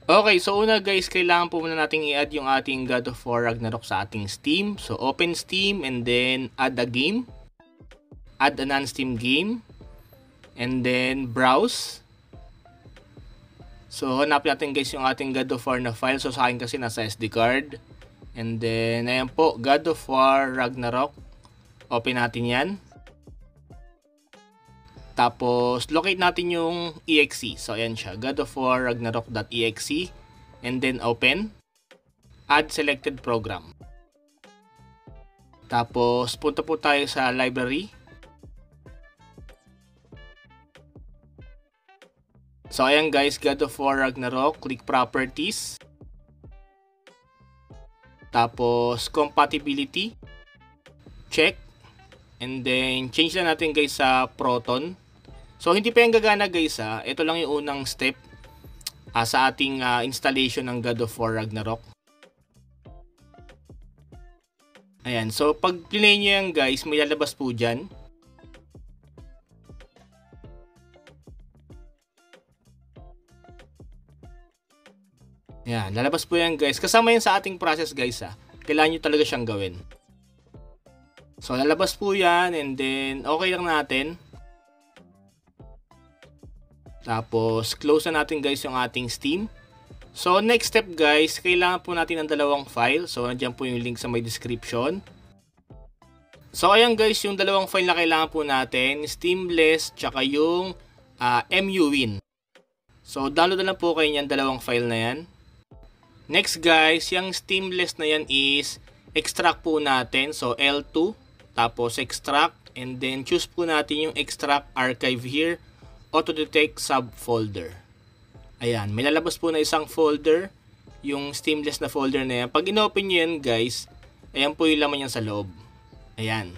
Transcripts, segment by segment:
Okay, so una guys, kailangan po muna nating i-add yung ating God of War Ragnarok sa ating Steam. So open Steam and then add a game. Add a non-Steam game. And then browse. So hanapin natin guys yung ating God of War na file. So sa akin kasi nasa SD card. And then ayan po, God of War Ragnarok. Open natin yan. Tapos locate natin yung exe. So ayan siya, God of War Ragnarok.exe. And then open. Add selected program. Tapos punta po tayo sa library. So ayan guys, God of War Ragnarok, click properties. Tapos compatibility, check. And then change na natin guys sa Proton. So hindi pa yung gagana guys ha. Ito lang yung unang step sa ating installation ng God of War Ragnarok. Ayan, so pag play nyo yan guys, may lalabas po dyan. Ayan, lalabas po yan guys. Kasama yan sa ating process guys ha. Kailangan nyo talaga siyang gawin. So lalabas po yan and then okay lang natin. Tapos close na natin guys yung ating Steam. So next step guys, kailangan po natin ng dalawang file. So nandiyan po yung link sa my description. So ayan guys, yung dalawang file na kailangan po natin, Steamless tsaka yung MUWin. So download na lang po kayo yung dalawang file na yan. Next guys, yung Steamless na yan is extract po natin. So L2, tapos extract, and then choose po natin yung extract archive here, auto detect subfolder. Ayan, may lalabas po na isang folder, yung Steamless na folder na yan. Pag inopen nyo yan guys, ayan po yung laman yan sa loob. Ayan.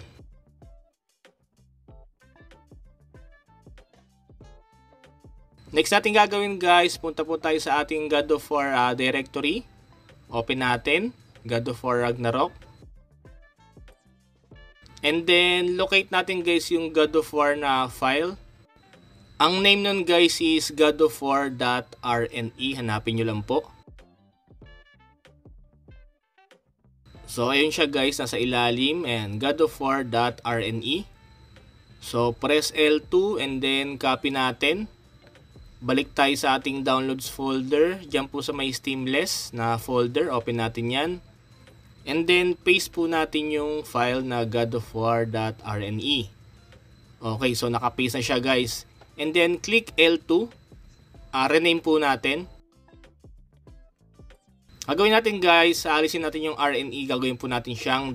Next natin gagawin guys, punta po tayo sa ating God of War directory. Open natin, God of War Ragnarok. And then locate natin guys yung God of War na file. Ang name nun guys is godofwar.rne. Hanapin nyo lang po. So ayun siya guys, nasa ilalim, and godofwar.rne. So press L2 and then copy natin. Balik tayo sa ating downloads folder. Diyan po sa may Steamless na folder. Open natin yan. And then paste po natin yung file na godofwar.rne. Okay, so nakapaste na siya guys. And then click L2. Rename po natin. Gagawin natin guys, alisin natin yung RNE. Gagawin po natin siyang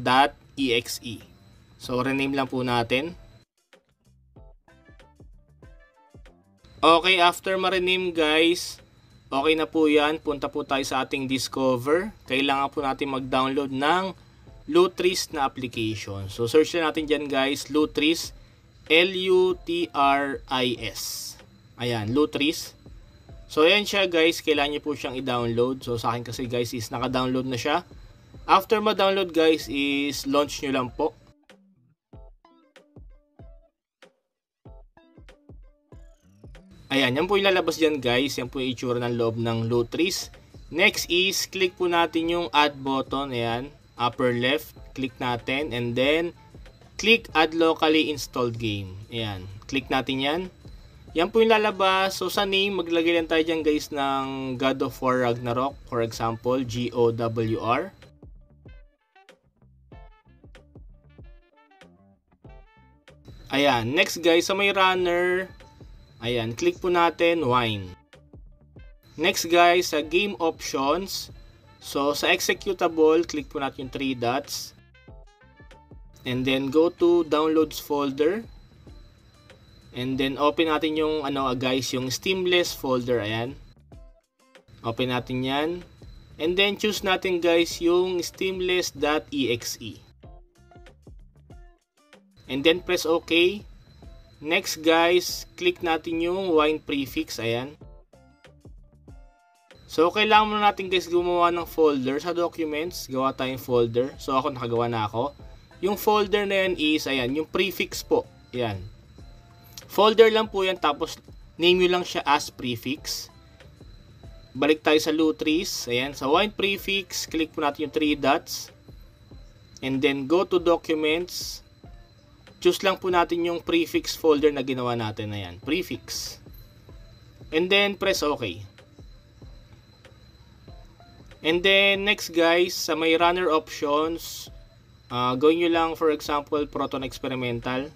.exe. So rename lang po natin. Okay, after ma-rename guys, okay na po yan. Punta po tayo sa ating Discover. Kailangan po natin mag-download ng Lutris na application. So search na natin dyan guys, Lutris. Lutris. Ayan, Lutris. So ayan siya guys, kailangan nyo po siyang i-download. So sa akin kasi guys is naka-download na siya. After ma-download guys is launch nyo lang po. Ayan, yan po yung lalabas dyan guys. Yan po yung itsura ng loob ng Lutris. Next is, click po natin yung add button. Ayan, upper left. Click natin and then click add locally installed game. Ayan, click natin yan. Yan po yung lalabas. So sa name, maglagay lang tayo dyan guys ng God of War Ragnarok. For example, GOWR. Ayan, next guys, sa may runner. Ayan, click po natin wine. Next guys, sa game options. So sa executable, click po natin yung 3 dots. And then go to downloads folder. And then open natin yung guys, yung Steamless folder. Ayan. Open natin yan. And then choose natin guys yung steamless.exe. And then press OK. Next guys, click natin yung wine prefix. Ayan. So kailangan muna natin guys gumawa ng folder sa documents. Gawa tayong folder. So ako nakagawa na ako. Yung folder na yan is, ayan, yung prefix po. Ayan. Folder lang po yan, tapos name nyo lang siya as prefix. balik tayo sa Lutris. Ayan, sa wine prefix, click po natin yung 3 dots. And then go to documents. Choose lang po natin yung prefix folder na ginawa natin. Ayan, prefix. And then press OK. And then next guys, sa may runner options, gawin nyo lang for example Proton Experimental.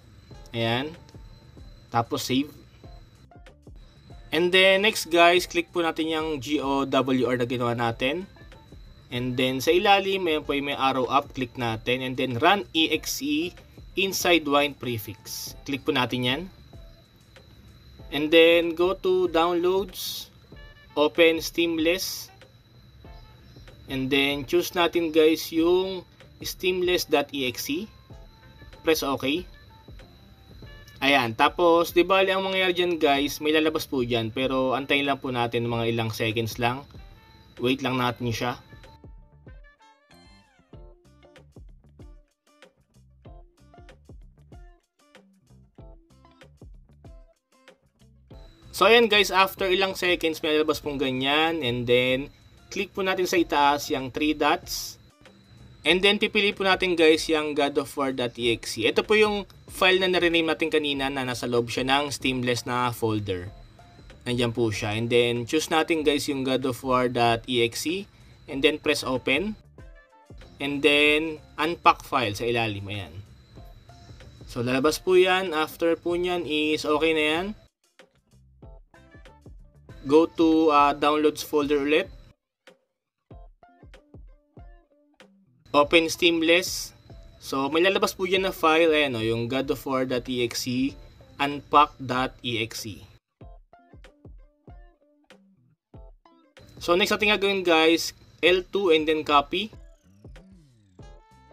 Ayan. Tapos save. And then next guys, click po natin yung GOWR na ginawa natin. And then sa ilalim, ayan po yung may arrow up, click natin. And then run exe inside wine prefix. Click po natin yan. And then go to downloads, open Steamless. And then choose natin guys yung steamless.exe. Press OK. Ayan, tapos di bali ang mangyayari dyan guys, may lalabas po dyan. Pero antayin lang po natin mga ilang seconds lang. Wait lang natin siya. So ayan guys, after ilang seconds may lalabas pong ganyan. And then click po natin sa itaas yung 3 dots. And then pipili po natin guys yung godofwar.exe. Ito po yung file na na-rename natin kanina na nasa loob siya ng Steamless na folder. Nandiyan po siya. And then choose natin guys yung godofwar.exe. And then press open. And then unpack file sa ilalim. Ayan. So lalabas po yan. After po nyan is okay na yan. Go to downloads folder ulit. Open Steamless. So may lalabas po dyan na file. Ayan o, yung godofwar.exe, unpack.exe. So next natin gagawin guys, L2 and then copy.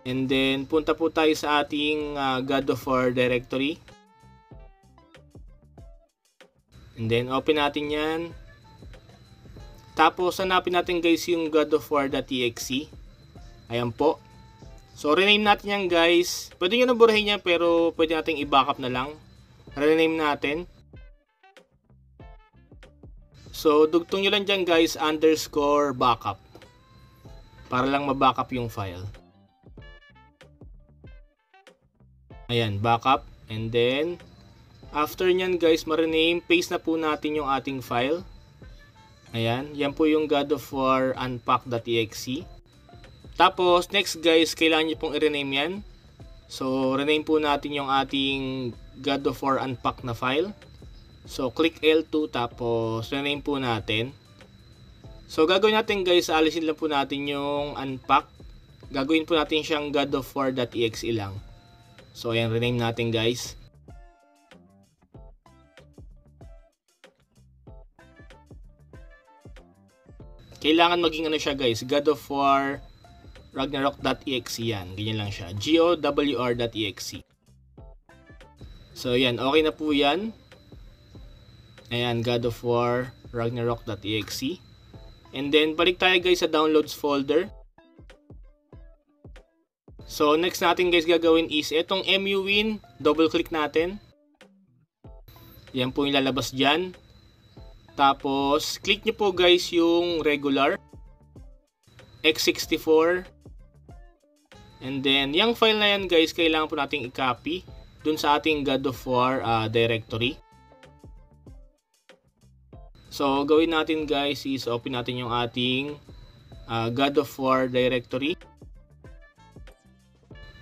And then punta po tayo sa ating godofwar directory. And then open natin yan. Tapos hanapin natin guys yung godofwar.exe. Ayan po. So rename natin yan guys. Pwede nyo naburahin yan pero pwede natin i-backup na lang. Rename natin. So dugtong nyo lang dyan guys underscore backup. Para lang ma-backup yung file. Ayan, backup. And then after nyan guys ma-rename, paste na po natin yung ating file. Ayan, yan po yung godofwar unpack.exe. Tapos next guys, kailangan nyo pong i-rename yan. So rename po natin yung ating godofwar unpack na file. So click L2 tapos rename po natin. So gagawin natin guys, alisin lang po natin yung unpack. Gagawin po natin siyang godofwar.exe lang. So ayan, rename natin guys. Kailangan maging ano siya guys, godofwar ragnarok.exe yan. Ganyan lang siya. GOWR.exe. So yan, okay na po yan. Ayan, godofwar ragnarok.exe. And then balik tayo guys sa downloads folder. So next natin guys gagawin is itong MUWin, double click natin. Yan po yung lalabas dyan. Tapos click nyo po guys yung regular x64. And then yung file na yan guys, kailangan po nating i-copy dun sa ating godofwar directory. So gawin natin guys is open natin yung ating godofwar directory.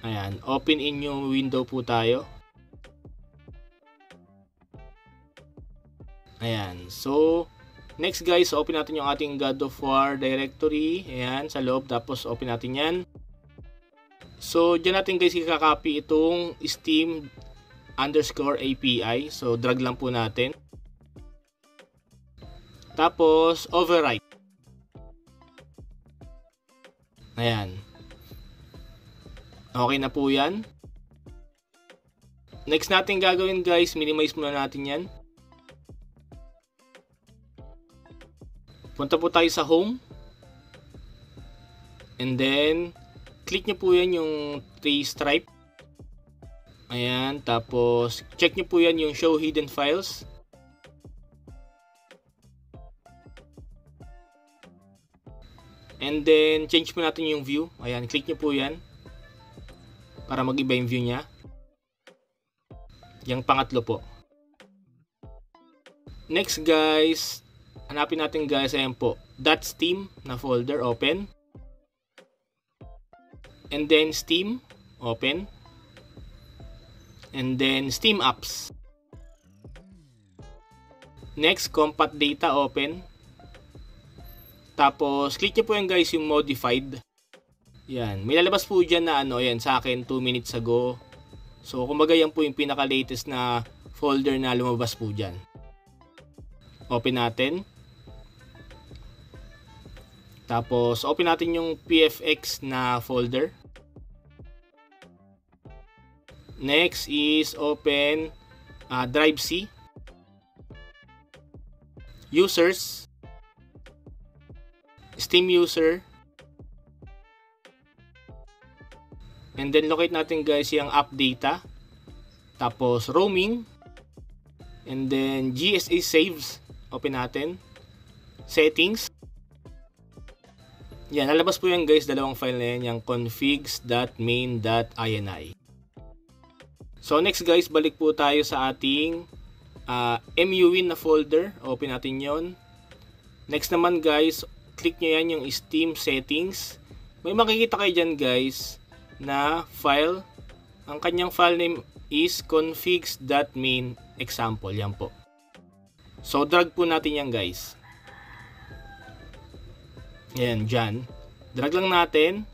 Ayan, open in yung window po tayo. Ayan, so next guys, open natin yung ating godofwar directory. Ayan, sa loob, tapos open natin yan. So dyan natin guys i-copy itong steam underscore API. So drag lang po natin. Tapos overwrite. Ayan. Okay na po yan. Next natin gagawin guys, minimize muna natin yan. Punta po tayo sa home. And then click nyo po yan yung 3 stripe. Ayan, tapos check nyo po yan yung show hidden files. And then, change po natin yung view. Ayan, click nyo po yan. Para mag-iba yung view niya. Yung pangatlo po. Next guys, hanapin natin guys, ayan po. .steam na folder, open. And then Steam, open. And then Steam Apps. Next, Compat Data, open. Tapos, click nyo po yan guys yung modified. Yan. May lalabas po dyan na ano, yan sa akin 2 minutes ago. So, kumbaga yan po yung pinaka-latest na folder na lumabas po dyan. Open natin. Tapos, open natin yung PFX na folder. Next is open Drive C. Users. Steam user. And then locate natin guys yung app data. Tapos roaming. And then GSA saves. Open natin. Settings. Yan, lalabas po yan guys, dalawang file na yan, yung configs.main.ini. So next guys, balik po tayo sa ating MUIN na folder. Open natin yon. Next naman guys, click nyo yan yung Steam settings. May makikita kayo dyan guys na file. Ang kanyang file name is configs.main example. Yan po. So drag po natin yan guys. Ayan, dyan. Drag lang natin.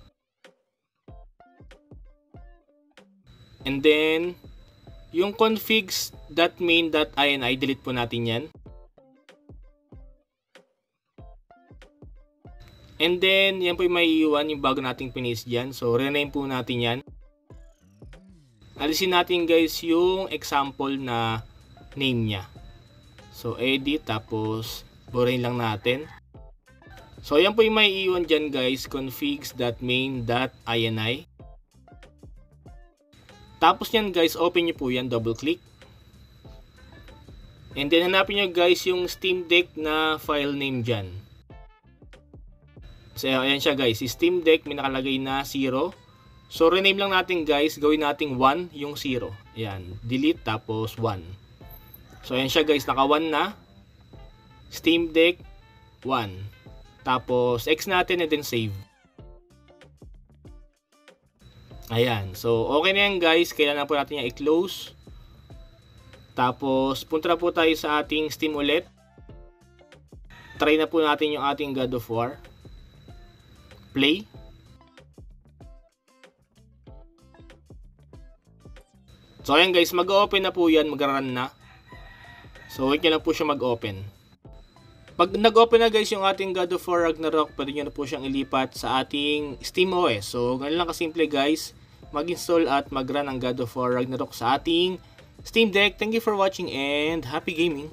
And then, yung configs.main.ini, delete po natin yan. And then, yan po yung may iwan, yung bago nating pinis dyan. So, rename po natin yan. Alisin natin guys yung example na name niya. So, edit, tapos, burahin lang natin. So, yan po yung may iwan dyan guys, configs.main.ini. Tapos yan guys, open nyo po yan, double click. And then hanapin nyo guys yung Steam Deck na file name dyan. So ayan siya guys, Steam Deck, may nakalagay na 0. So rename lang natin guys, gawin natin 1 yung 0. Ayan, delete tapos 1. So ayan siya guys, naka 1 na. Steam Deck 1. Tapos X natin and then save. Ayan. So, okay na yan guys. Kailangan po natin yung i-close. Tapos, punta na po tayo sa ating Steam ulit. Try na po natin yung ating God of War. Play. So, ayan guys. Mag-open na po yan. Mag-run na. So, wait nyo lang po siya mag-open. Pag nag-open na guys yung ating God of War Ragnarok, pwede nyo na po siyang ilipat sa ating SteamOS. So, ganun lang kasimple guys, mag-install at mag-run ang God of War Ragnarok sa ating Steam Deck. Thank you for watching and happy gaming!